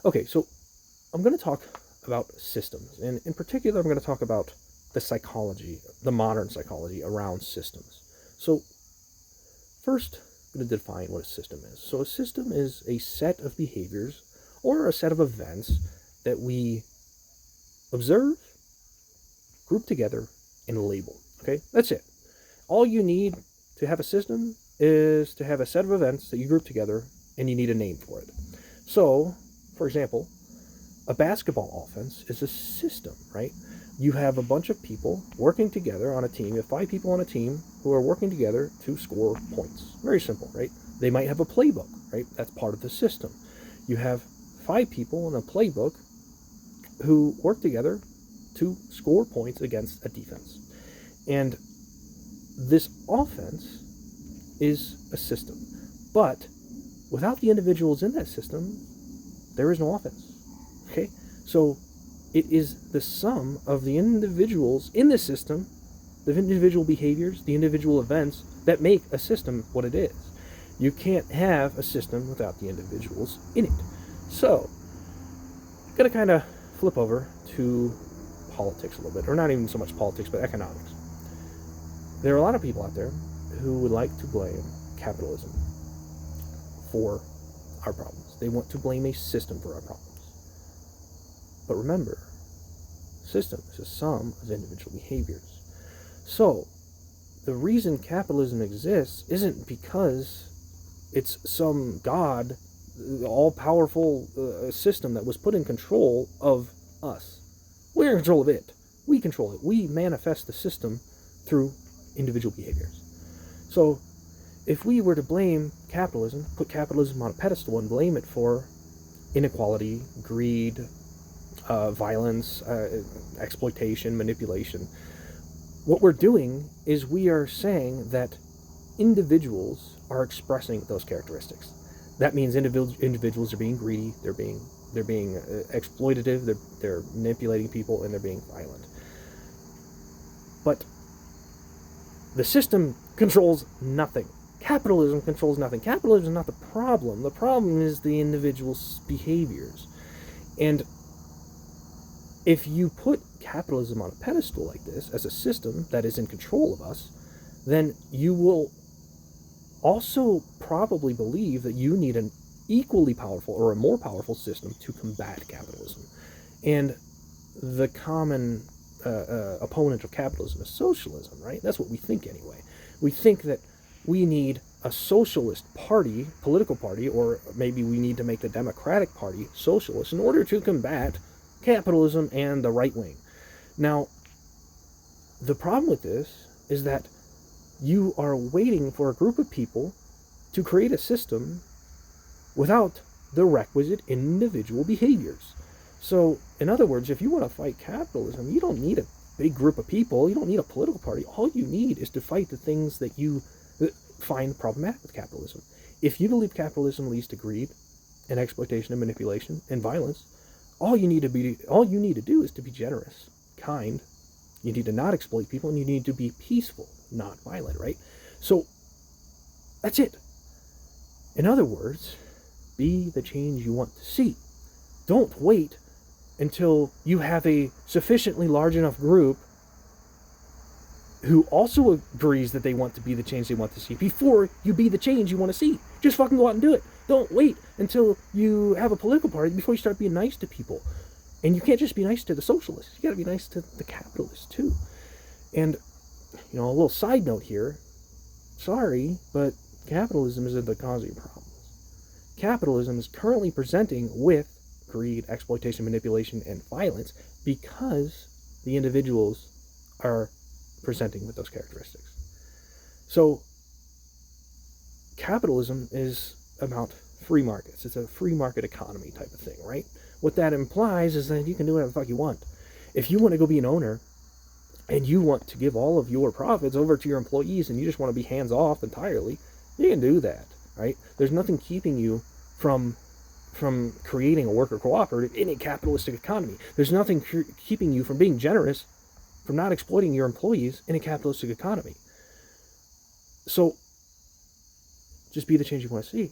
Okay, so I'm going to talk about systems, and in particular, I'm going to talk about the psychology, the modern psychology around systems. So, first, I'm going to define what a system is. So, a system is a set of behaviors or a set of events that we observe, group together, and label. Okay, that's it. All you need to have a system is to have a set of events that you group together, and you need a name for it. So, for example, a basketball offense is a system, right? You have a bunch of people working together on a team. You have 5 people on a team who are working together to score points. Very simple, right? They might have a playbook, right? That's part of the system. You have 5 people in a playbook who work together to score points against a defense. And this offense is a system. But without the individuals in that system, there is no offense. Okay? So it is the sum of the individuals in the system, the individual behaviors, the individual events that make a system what it is. You can't have a system without the individuals in it. So, I'm going to kind of flip over to politics a little bit, or not even so much politics, but economics. There are a lot of people out there who would like to blame capitalism for our problems. They want to blame a system for our problems. But remember, system is a sum of individual behaviors. So, the reason capitalism exists isn't because it's some god, all-powerful system that was put in control of us. We're in control of it. We control it. We manifest the system through individual behaviors. So, if we were to blame capitalism, put capitalism on a pedestal and blame it for inequality, greed, violence, exploitation, manipulation, what we're doing is we are saying that individuals are expressing those characteristics. That means individuals are being greedy, they're being exploitative, they're manipulating people, and they're being violent. But the system controls nothing. Capitalism controls nothing. Capitalism is not the problem. The problem is the individual's behaviors. And if you put capitalism on a pedestal like this as a system that is in control of us, then you will also probably believe that you need an equally powerful or a more powerful system to combat capitalism. And the common opponent of capitalism is socialism, right? That's what we think anyway. We think that we need a socialist party, political party, or maybe we need to make the Democratic Party socialist in order to combat capitalism and the right wing. Now, the problem with this is that you are waiting for a group of people to create a system without the requisite individual behaviors. So, in other words, if you want to fight capitalism, you don't need a big group of people, you don't need a political party. All you need is to fight the things that you find problematic with capitalism. If you believe capitalism leads to greed and exploitation and manipulation and violence, all you need to do is to be generous, kind. You need to not exploit people, and you need to be peaceful, not violent, right? So that's it. In other words, be the change you want to see. Don't wait until you have a sufficiently large enough group who also agrees that they want to be the change they want to see before you be the change you want to see. Just fucking go out and do it. Don't wait until you have a political party before you start being nice to people. And you can't just be nice to the socialists. You got to be nice to the capitalists too. And, a little side note here. Sorry, but capitalism isn't the cause of your problems. Capitalism is currently presenting with greed, exploitation, manipulation, and violence because the individuals are presenting with those characteristics. So, capitalism is about free markets. It's a free market economy type of thing, right? What that implies is that you can do whatever the fuck you want. If you want to go be an owner and you want to give all of your profits over to your employees and you just want to be hands off entirely, you can do that, right? There's nothing keeping you from creating a worker cooperative in a capitalistic economy. There's nothing keeping you from being generous, from not exploiting your employees in a capitalistic economy. So, just be the change you want to see.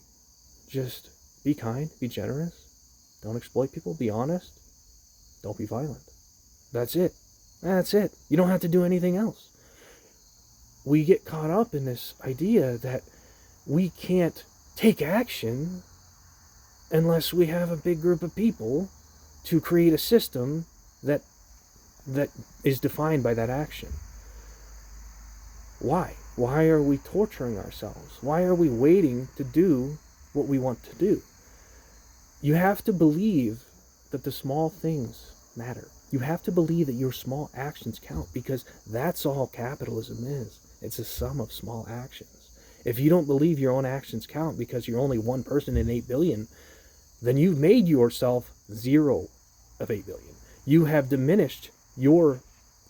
Just be kind, be generous. Don't exploit people. Be honest. Don't be violent. That's it. That's it. You don't have to do anything else. We get caught up in this idea that we can't take action unless we have a big group of people to create a system that is defined by that action. Why? Why are we torturing ourselves? Why are we waiting to do what we want to do? You have to believe that the small things matter. You have to believe that your small actions count, because that's all capitalism is. It's a sum of small actions. If you don't believe your own actions count because you're only one person in 8 billion, then you've made yourself 0 of 8 billion. You have diminished your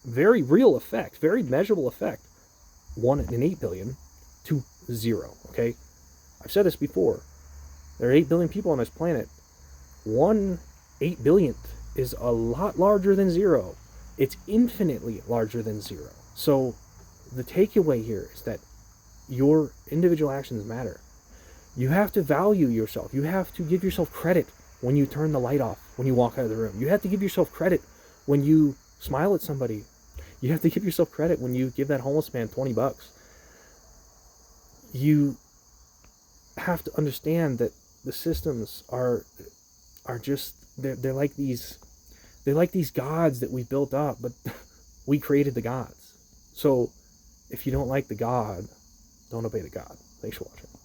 very real effect, very measurable effect, 1 in 8 billion to 0, okay? I've said this before. There are 8 billion people on this planet. 1/8 billionth is a lot larger than 0. It's infinitely larger than 0. So the takeaway here is that your individual actions matter. You have to value yourself. You have to give yourself credit when you turn the light off, when you walk out of the room. You have to give yourself credit when you smile at somebody. You have to give yourself credit when you give that homeless man $20. You have to understand that the systems are just, they're like these gods that we built up, but we created the gods. So if you don't like the god, don't obey the god. Thanks for watching.